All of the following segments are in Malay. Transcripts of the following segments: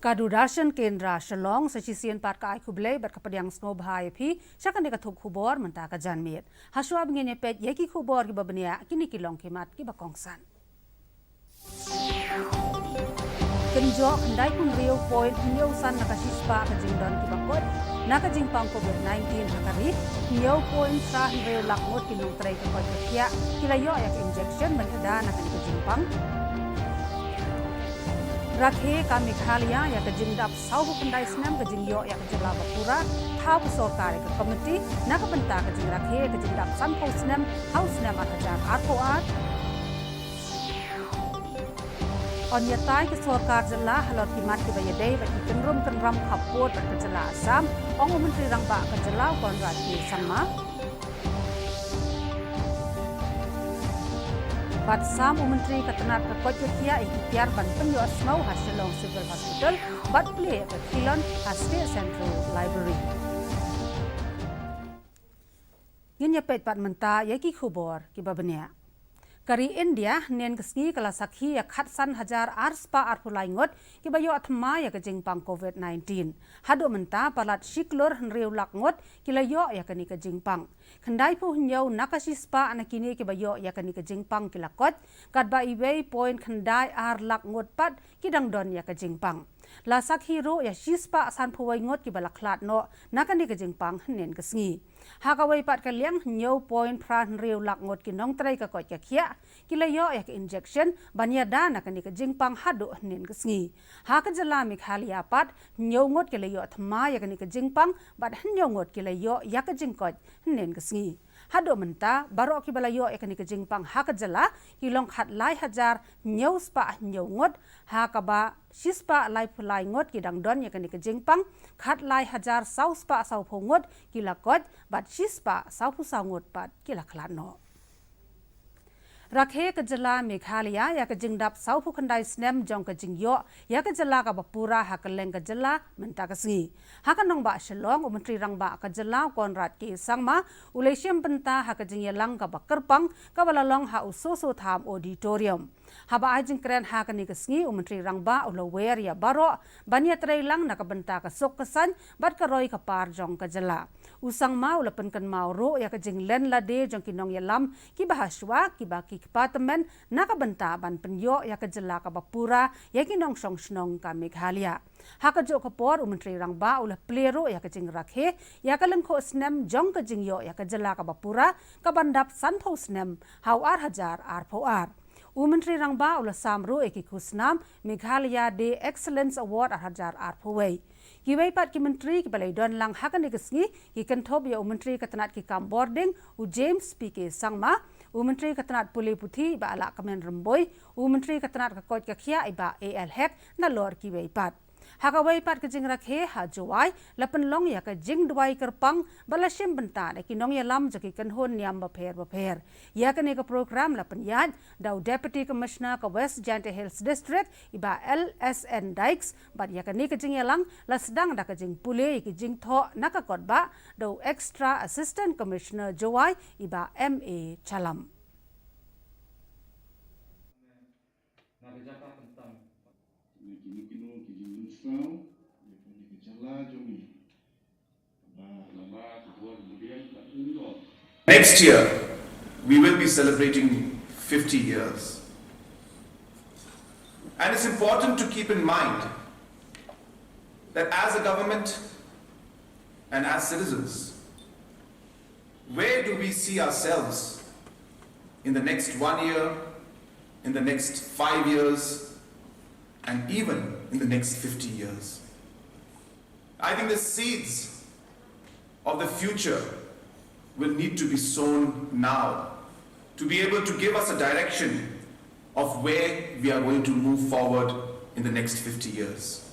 Kadudashan Kendra Shillong sesisian part kai kublai berkapadiang snow bahai pi syakan dekatuk kubor mentah ka janmit. Haswa bingin pet yeki kubor ki babenia kini kilong kimat ki bakongsan. Kenjok hendai pun rio point nyau san nakasispa ka jingdon ki bakot naka jingpang COVID-19 hakari nyau point sa rio lakmot kinong tray ka kot kia kilayo yak injection menhada naka ka jingpang Rakhe kami Meghalaya ya ke jingdap saubu pendai senam ke jingyo ya ke jela Bapura thau sorkar ke komiti nak benta ke jing rakhe ke jingdap sanpo senam haus senam akajar arpoat on yatai ke sorkar jela halot kimat ke bayadei bagi kenram khapot ke jela Assam ong menteri rangba ke jela konrad ki sama Bat Sam Menteri Ketenat Kekojokia ikhtiar ban penyo snow Shillong Civil Hospital bat play ke Shillong Khasi Central Library. Nya pet pat menta yaki khubor ki babania. Kari India nen kesni kala sakhi ya khatsan hajar arspa arpulaingot ki bayo athma ya ke jingpang COVID-19. Hado menta palat shiklor nriu lakngot ki layo ya kani ke jingpang. Khandai pu nyau nakasispa anakini ki bayo ya kani ke jingpang ki lakot kadba iwei point khandai ar lakngot pat ki dangdon ya ke jingpang. La sakhi ro ya shispa san phuwai ngot ki balaklat no nakani ke jingpang nen kesni. Hakawai pat kaliang nyau point pran riu lakngot ki nong trai ka kot ka khia kilayo ya ke injection banya dana kani ke jingpang hadu nen kesni. Ha ka jala Meghalaya pat nyau ngot kilayo thma ya kani ke jingpang bat nyau ngot kilayo ya ke jingkot nen kesni. Hado menta baro ki balayo ekani ke jingpang ha ka jala kilong khat lai hajar nyau spa nyau ngot ha ka ba shispa lai phulai ngot ki dangdon ekani ke jingpang khat lai hajar sau spa sau phongot ki lakot bat shispa sau phu sau ngot pat ki lakhlat no Rakhe ke jala Meghalaya ya ke jingdap sau phu khandai snem jong ke jingyo ya ke jala ka Bapura ha ke leng ke jala menta ka singi ha ka nong ba Shillong menteri rangba ka jala konrad ki sangma ulesiam penta ha ke jingyalang ka bakerpang ka balalong ha usoso tham auditorium ha ba ajing kren ha ka ni ke singi menteri rangba ulower ya baro banya trailang na ka benta ka sok kesan bat ka roi ka par jong ka jala usang mau lapan kan mau ro ya ke jing len la de jong ki nong yalam ki bahaswa ki ba ki department nakabenta ban penyo ya ke jela ka Bapura ya ki nong song snong ka Meghalaya ha ka jo ka por menteri rangba ula plero ya ke jing rakhe ya ka lengkho snem jong ka jingyo ya ke jela ka Bapura ka bandap sanpho snem hau ar hajar ar pho ar Menteri rangba ula samru eki kusnam Meghalaya Day Excellence Award ar hajar ar pho wei Kiwai pat ki menteri ki balai don lang hakan ikesngi ki kentop ya menteri ketenat ki kam boarding u James PK sangma menteri ketenat pulih putih ba ala kemen remboi menteri ketenat ka kot ka khia iba AL hek na lor kiwai pat Hakawai pat ke jing rakhe ha jowai lapan long ya ka jing duai kerpang balasim benta ki nong ya lam jaki kan hon niam ba pher ya ka ne ka program lapan yad dau deputy commissioner ka West Jante Hills district iba LSN Dikes bat ya ka ne ka jing ya lang la sedang da ka jing pule ki jing tho nakakot ba dau extra assistant commissioner jowai iba MA Chalam Next year, we will be celebrating 50 years. And it's important to keep in mind that as a government and as citizens, where do we see ourselves in the next 1 year, in the next 5 years, and even in the next 50 years? I think the seeds of the future will need to be sown now to be able to give us a direction of where we are going to move forward in the next 50 years.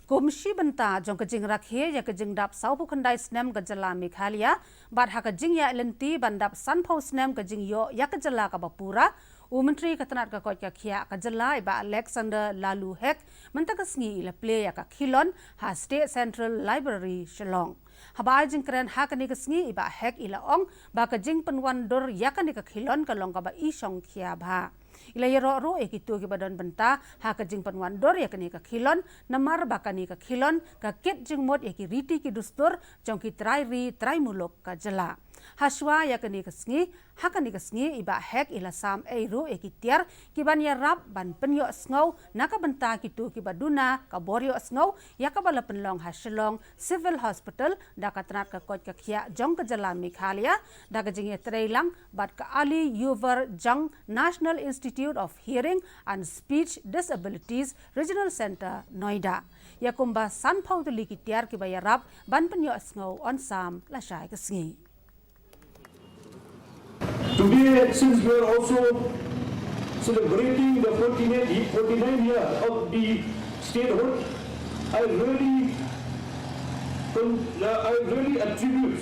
Komisi benta jong ke jing rakhe ya ke jing dap sau pu khandai snem ke jala Meghalaya bat ha ke jing ya lenti bandap sanpho snem ke jing yo ya ke jala ka Bapura menteri ketenat ka kot ka khia ka jala iba Alexander Lalu hek menta ka sngi ila play ya ka Khilon ha State Central Library Shillong Habai jing keren ha ka ni ka sngi iba hek ila ong ba ka jing penwan dor ya ka ni ka Khilon ka long ka ba isong khia ba ila yero ro ekitu ki badon benta ha ka jing panwan dor ya kani ka khilon namar bakani ka khilon ka ket jing mod eki riti ki dustur jong ki trai mulok ka jala haswa ya kani ka sngi ha kani ka sngi iba hek ila sam ro eki tiar ki ban ya rap ban penyo sngo naka benta ki tu ki baduna ka borio sngo ya ka bala penlong ha Shillong Civil Hospital da ka tnat ka kot ka khia jong ka jala Meghalaya da ka jing lang bat ka Ali Yuver Jang National Institute of Hearing and Speech Disabilities Regional Center Noida ya kumba san phau tuli ki tiar ki bayarap ban penyo sngo on sam la shai ka sngi. Today, since we are also celebrating the 49 year of the statehood, I really attribute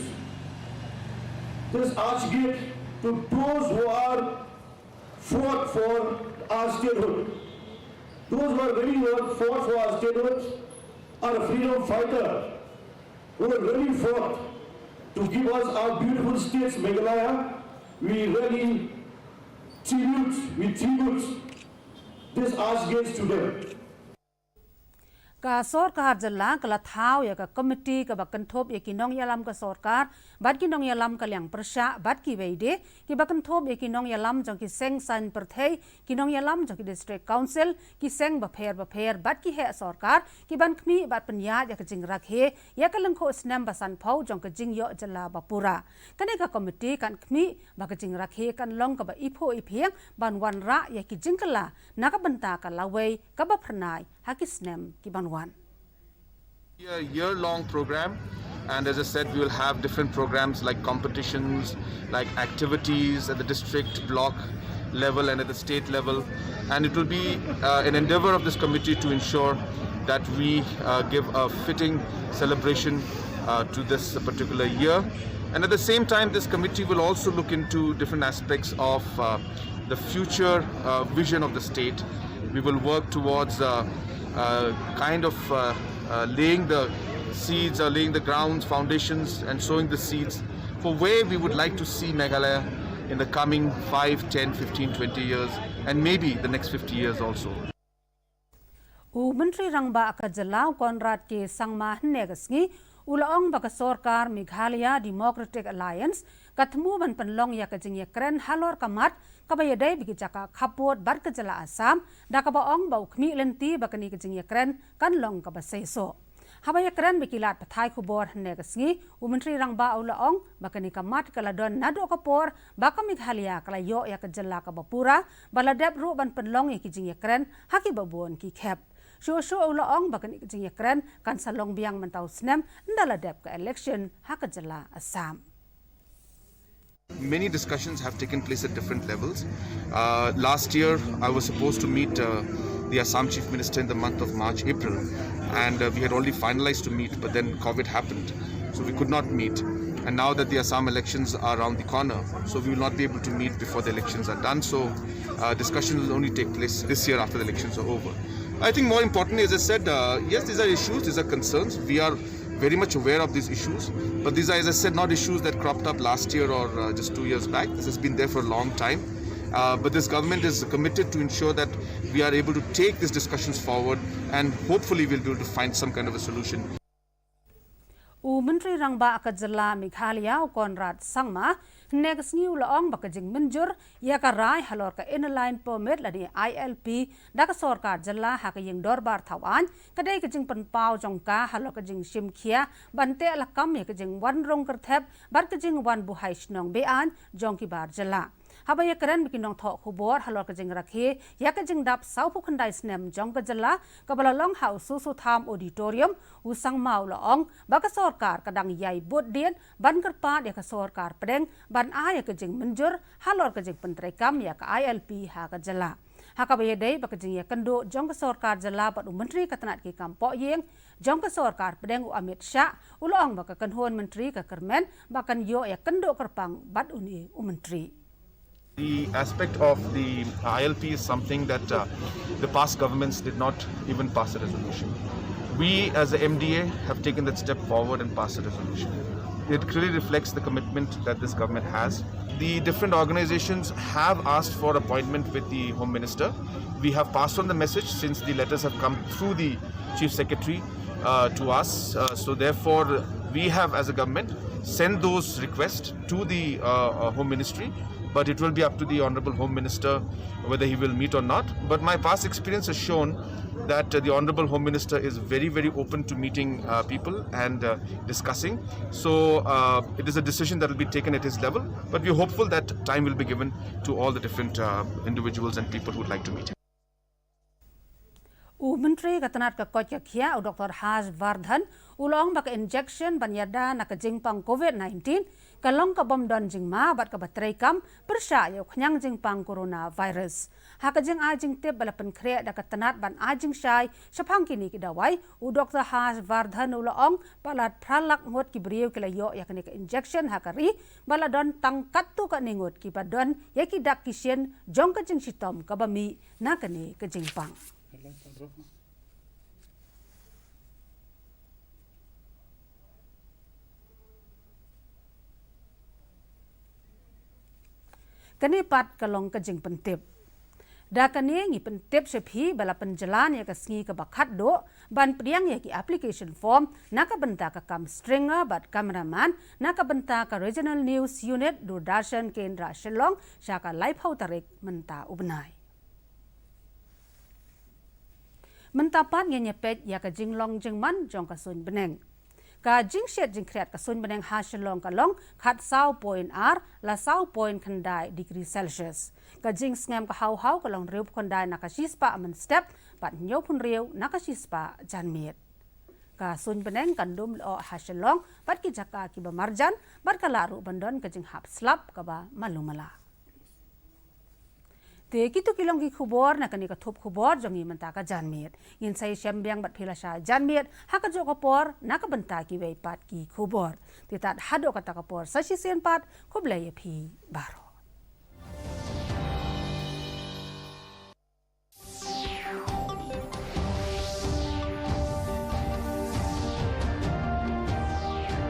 this archgate to those who are fought for our statehood. Those who are really fought for our statehood are a freedom fighter who have really fought to give us our beautiful states, Meghalaya. We really tribute this archgate to them. Ka sorkar jala kala thau ya ka committee ka bakan thop ya kinong yalam ka sorkar bat kinong yalam ka liang persya bat ki veide ki bakan thop ya kinong yalam jong ki seng san perthei kinong yalam jong ki district council ki seng ba pher bat ki he sorkar ki ban khmi bat panya ya ka jing rakhe ya ka lengkho snam ba san phau jong ka jing yo jala ba pura kane ka committee kan khmi ba ka jing rakhe kan long ka ba ipho iphiang ban wan ra ya ki jing kala na ka banta ka lawei ka ba phanai hakisnem ki ban A year-long program, and as I said, we will have different programs like competitions, like activities at the district, block level and at the state level, and it will be an endeavor of this committee to ensure that we give a fitting celebration to this particular year. And at the same time, this committee will also look into different aspects of the future vision of the state. We will work towards laying the seeds or laying the grounds, foundations and sowing the seeds for where we would like to see Meghalaya in the coming 5, 10, 15, 20 years and maybe the next 50 years also. Menteri Rangba ka Jalau Konrad ke Sangma Negasngi Ulaong baka Sorkar Meghalaya Democratic Alliance katemu ban penlong ya kajing kren halor kamat kabayadai bigi jaka kapot bar ke jala Assam da kabaong bau khmi lenti bakani kajing kren kan long kabaseso habaya kren bikilat pathai khubor negasngi Menteri Rangba Ulaong bakani kamat kaladon nado kapor baka Meghalaya kalayo ya kajala kabapura baladep ru ban penlong ya kajing kren haki babon ki khep Shosho Ulaong bakan ikjing yakran kan salong biang mentau snem ndala dep ka election hakajala Assam. Many discussions have taken place at different levels. Last year, I was supposed to meet the Assam Chief Minister in the month of March, April, and we had already finalized to meet, but then COVID happened, so we could not meet. And now that the Assam elections are around the corner, so we will not be able to meet before the elections are done. So discussions will only take place this year after the elections are over. I think more importantly, as I said, yes, these are issues, these are concerns. We are very much aware of these issues, but these are, as I said, not issues that cropped up last year or just 2 years back. This has been there for a long time. But this government is committed to ensure that we are able to take these discussions forward and hopefully we'll be able to find some kind of a solution. Menteri Rangba ka Jala Meghalaya Konrad Sangma negasngi ulaong bakajing menjur ya ka rai halor ka inline permit ladi ILP da ka sorkar Jala ha ka yeng dorbar thawan kadai ka jing panpau jongka halor ka jing simkhia bante lakam ya ka jing wan rong kerthep bar ka jing wan buhai snong bean jongki bar Jala habaya keren bikinong thok khubor halor ka jing rakhe ya ka jing dap sau phukhandai snem jong ka Jala ka balalong house su tham auditorium usang mau laong baka sorkar kadang yai bot dien ban kerpa ya ka sorkar pedeng ban ya ka jing menjur halor ka jing pentrekam ya ka ILP ha ka Jala ha ka bayadai baka jing ya kendo jong ka sorkar Jala pat menteri katanat ki kampo yeng jong ka sorkar pedeng Amit Shah ulong baka kanhon menteri ka kermen bakan yo ya kendo kerpang bat uni menteri. The aspect of the ILP is something that the past governments did not even pass a resolution. We as the MDA have taken that step forward and passed a resolution. it clearly reflects the commitment that this government has. The different organizations have asked for appointment with the Home Minister. We have passed on the message since the letters have come through the Chief Secretary to us. So therefore, we have as a government sent those requests to the Home Ministry, but it will be up to the Honorable Home Minister whether he will meet or not. But my past experience has shown that the Honorable Home Minister is very, very open to meeting people and discussing. So it is a decision that will be taken at his level, but we're hopeful that time will be given to all the different individuals and people who would like to meet him. Menteri Katanat ka Kota Kia Dr. Khasi Vardhan ulong bak injection banyada nak jingpang COVID-19 kalong ka bom don jingma bat ka batray kam persya yo khnyang jingpang coronavirus ha ka jing ajing tip balapan kre da katanat ban ajing shai sapang kini kidawai Dr. Khasi Vardhan ulong balat pralak ngot ki brieu kelayo yakni ka injection ha kari baladon tangkat tu ka ningot ki badon yaki dak kisien jong ka jing sitom ka bami nakani ka jingpang. Kani pat kalong kajing pentip. Da kani ngi pentip sepi bala penjalan ya kasngi ke bakat do ban priang ya ki application form naka benta ka kam stringer bat cameraman naka benta ka regional news unit Doordarshan Kendra Shillong syaka live hau tarik menta ubnai. Mentapat ngenya pet ya ka jinglong jingman jong ka sun beneng. Ka jing shet jing kreat ka sun beneng ha Shillong ka long khat sau point r la sau point khandai degree Celsius. Ka jing ngam ka hau hau ka long riup khandai na ka shispa aman step pat nyo pun riu na ka shispa janmiet. Ka sun beneng kandum lo ha Shillong pat ki jaka ki ba marjan bat ka laru bandon ka jing hap slap ka ba malumala. Te kitu kilong ki khubor na kani ka thup khubor jongi manta ka janmiet in sai syambyang bat philasha janmiet ha ka jo kapor na ka banta ki wei pat ki khubor ti tat hado ka ta kapor sa sisen pat khublai phi baro.